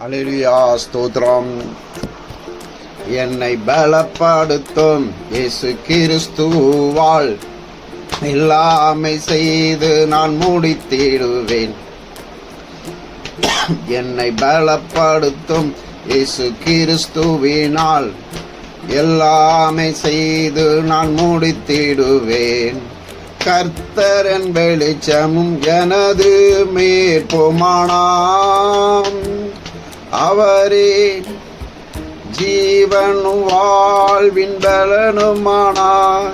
அல்லேலூயா, ஸ்தோத்திரம். என்னை பலப்படுத்தும் இயேசு கிறிஸ்துவால் எல்லாமே செய்து நான் முடித்திடுவேன். என்னை பலப்படுத்தும் இயேசு கிறிஸ்துவினால் எல்லாமே செய்து நான் முடித்திடுவேன். கர்த்தரின் வெளிச்சமும் எனது மேற்புமானாம். அவரே ஜீவனும் வாழ்வின் பலனுமானார்.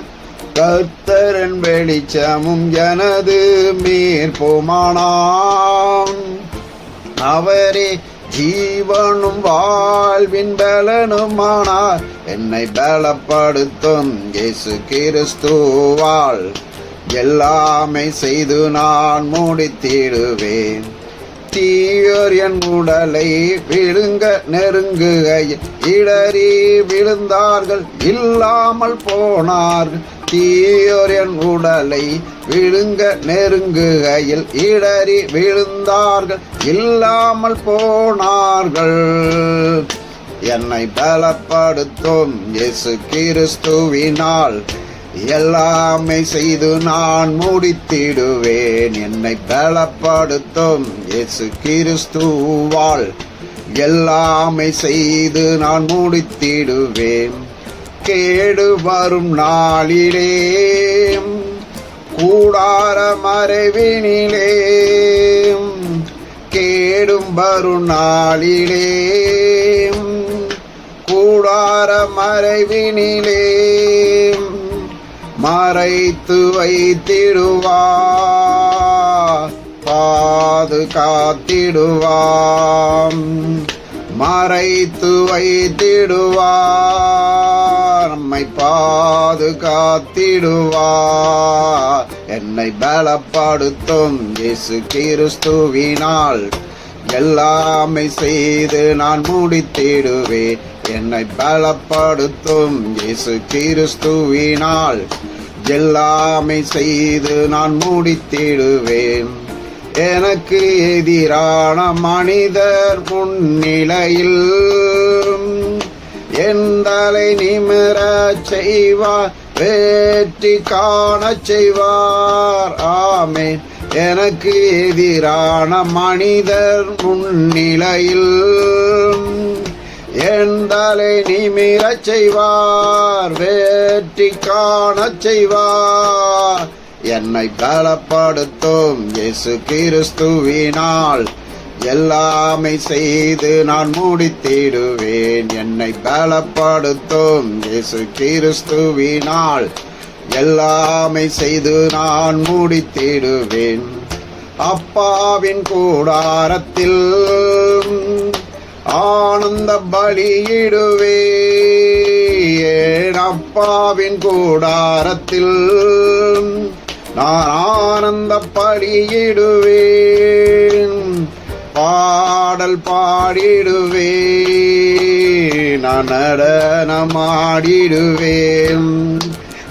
கர்த்தரின் வெளிச்சமும் எனது மேற்புமானாம். அவரே ஜீவனும் வாழ்வின் பலனுமானார். என்னை பலப்படுத்தும் இயேசு கிறிஸ்துவால் எல்லாமே செய்து நான் முடித்திடுவேன். தீயோர் என் உடலை விழுங்க நெருங்குகையில் இடறி விழுந்தார்கள், இல்லாமல் போனார்கள். தீயோர் என் உடலை விழுங்க நெருங்குகையில் இடறி விழுந்தார்கள், இல்லாமல் போனார்கள். என்னை பலப்படுத்தும் இயேசு கிறிஸ்துவினால் எல்லாமே செய்து நான் முடித்திடுவேன். என்னை பலப்படுத்தும் இயேசு கிறிஸ்துவால் எல்லாமே செய்து நான் முடித்திடுவேன். கேடு வரும் நாளிலே கூடார மறைவினிலே, கேடும் வரும் நாளிலே கூடார மறைவினிலே மறைத்து வைத்திடுவார், பாதுகாத்திடுவார். மறைத்து வைத்திடுவார், நம்மை பாதுகாத்திடுவார். என்னை பலப்படுத்தும் இயேசு கிறிஸ்துவினால் எல்லாமே செய்து நான் முடித்திடுவேன். என்னை பலப்படுத்தும் இயேசு கிறிஸ்துவினால் எல்லாமே செய்து நான் முடித்திடுவேன். எனக்கு எதிரான மனிதர் முன்னிலையில் எந்தலை நிமிர செய்வார், வெற்றி காண செய்வார். ஆமென். எனக்கு எதிரான மனிதர் முன்னிலையில் எந்தலை நிமிர செய்வார், வெற்றி காண செய்வார். என்னை பலப்படுத்தும் இயேசு கிறிஸ்துவினால் எல்லாமே செய்து நான் முடித்திடுவேன். என்னை பலப்படுத்தும் இயேசு கிறிஸ்துவினால் எல்லாமே செய்து நான் முடித்திடுவேன். அப்பாவின் கூடாரத்தில் ஆனந்த பலியிடுவேன். அப்பாவின் கூடாரத்தில் நான் ஆனந்த பலியிடுவேன். பாடல் பாடிடுவேன், நான் நடனமாடிடுவேன்.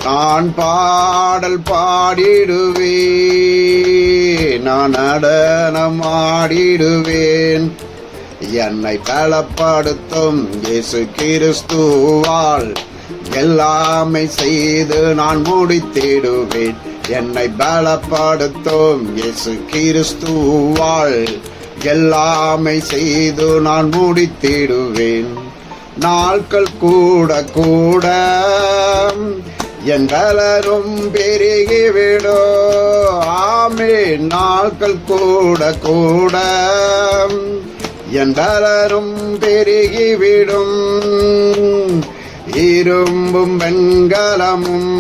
நான் பாடல் பாடிடுவேன், நான் நடனமாடிடுவேன். என்னை பலப்படுத்தும் இயேசு கிறிஸ்துவால் எல்லாமே செய்து நான் முடித்திடுவேன். என்னை பலப்படுத்தும் இயேசு கிறிஸ்துவால் எல்லாமே செய்து நான் முடித்திடுவேன். நாட்கள் கூட கூட என் பலரும் பெருகிவிடும். ஆமென். நாட்கள் கூட கூட என் பலரும் பெருகிவிடும். இரும்பும் வெண்கலமும்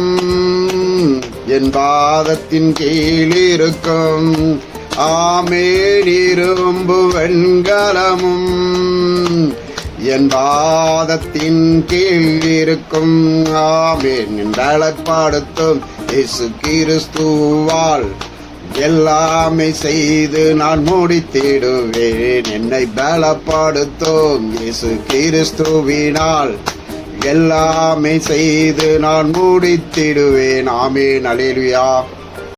என் பாதத்தின் கீழ் இருக்கும். ஆமென். இரும்பு வெண்கலமும் என் பாதத்தின் கீழ் இருக்கும். ஆமென். என் பலப்படுத்தும் இயேசு கிறிஸ்துவால் எல்லாமே செய்து நான் முடித்திடுவேன். என்னை பலப்படுத்தும் இயேசு கிறிஸ்துவினால் எல்லாமே செய்து நான் முடித்திடுவேன். ஆமென். அல்லேலூயா.